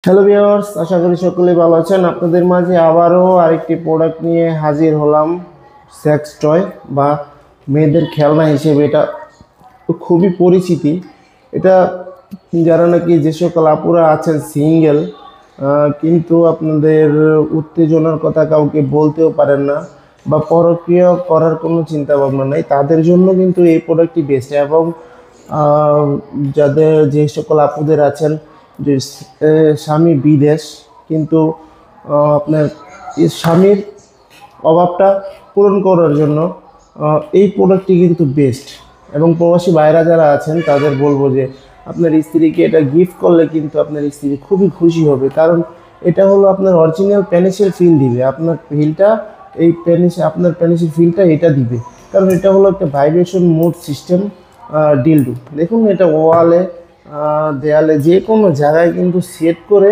Hello viewers, আশা করি সকলেই ভালো আছেন। আপনাদের মাঝে আবারও আরেকটি প্রোডাক্ট নিয়ে হাজির হলাম। সেক্স টয় বা মেয়েদের খেলনা হিসেবে এটা খুবই পরিচিতি। এটা যারা নাকি যে সকল আপুরা আছেন সিঙ্গেল, কিন্তু আপনাদের উত্তেজনার কথা কাউকে বলতেও পারেন না বা পরকীয়া করার কোনো চিন্তা ভাবনা নাই, তাদের জন্য কিন্তু এই প্রোডাক্টটি বেস্ট। এবং আহ, যাদের যে সকল আপুদের আছেন যে স্বামী বিদেশ, কিন্তু আপনার এই স্বামীর অভাবটা পূরণ করার জন্য এই প্রোডাক্টটি কিন্তু বেস্ট। এবং প্রবাসী ভাইরা যারা আছেন তাদের বলবো যে আপনার স্ত্রীকে এটা গিফট করলে কিন্তু আপনার স্ত্রী খুবই খুশি হবে, কারণ এটা হলো আপনার অরিজিনাল প্যানিসের ফিল দিবে। আপনার ফিলটা এই প্যানিস আপনার প্যানিসের ফিলটা এটা দিবে, কারণ এটা হলো একটা ভাইব্রেশন মোড সিস্টেম ডিলডো। দেখুন, এটা ওয়ালে, দেয়ালে, যে কোনো জায়গায় কিন্তু সেট করে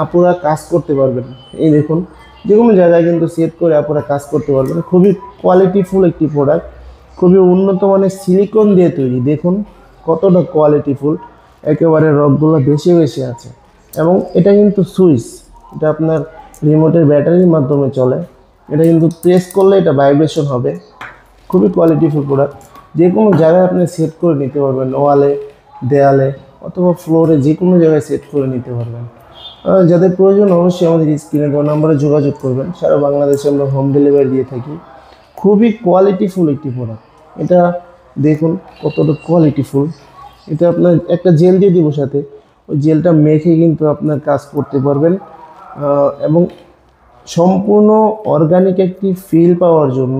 আপুরা কাজ করতে পারবেন। এই দেখুন, যে কোনো জায়গায় কিন্তু সেট করে আপনারা কাজ করতে পারবেন। খুবই কোয়ালিটিফুল একটি প্রোডাক্ট, খুবই উন্নত মানের সিলিকন দিয়ে তৈরি। দেখুন কতটা কোয়ালিটিফুল, একেবারে রগগুলো বেশি বেশি আছে। এবং এটা কিন্তু সুইচ, এটা আপনার রিমোটের ব্যাটারির মাধ্যমে চলে। এটা কিন্তু প্রেস করলে এটা ভাইব্রেশন হবে। খুবই কোয়ালিটিফুল প্রোডাক্ট, যে কোনো জায়গায় আপনি সেট করে নিতে পারবেন, ওয়ালে, দেয়ালে অথবা ফ্লোরে, যে কোনো জায়গায় সেট করে নিতে পারবেন। যাদের প্রয়োজন অবশ্যই আমাদের স্ক্রিনে দেওয়া নাম্বারে যোগাযোগ করবেন। সারা বাংলাদেশে আমরা হোম ডেলিভারি দিয়ে থাকি। খুবই কোয়ালিটিফুল একটি প্রোডাক্ট। এটা দেখুন কতটা কোয়ালিটিফুল। এটা আপনার একটা জেল দিয়ে দিব সাথে, ওই জেলটা মেখে কিন্তু আপনার কাজ করতে পারবেন। এবং সম্পূর্ণ অর্গানিক একটি ফিল পাওয়ার জন্য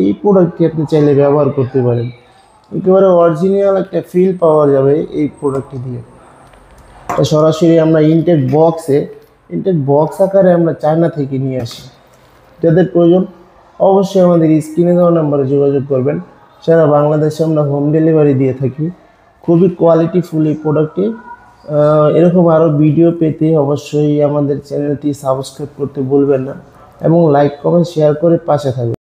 এই প্রোডাক্টটি আপনি চাইলে ব্যবহার করতে পারেন। একেবারে অরিজিনাল একটা ফিল পাওয়া যাবে এই প্রোডাক্টটি দিয়ে। এটা সরাসরি আমরা ইনটেক বক্স আকারে আমরা চায়না থেকে নিয়ে আসি। যাদের প্রয়োজন অবশ্যই আমাদের স্ক্রিনে দেওয়া নাম্বারে যোগাযোগ করবেন। সারা বাংলাদেশে আমরা হোম ডেলিভারি দিয়ে থাকি। খুবই কোয়ালিটিফুল এই প্রোডাক্টটি। এরকম আরও ভিডিও পেতে অবশ্যই আমাদের চ্যানেলটি সাবস্ক্রাইব করতে ভুলবেন না এবং লাইক কমেন্ট শেয়ার করে পাশে থাকবেন।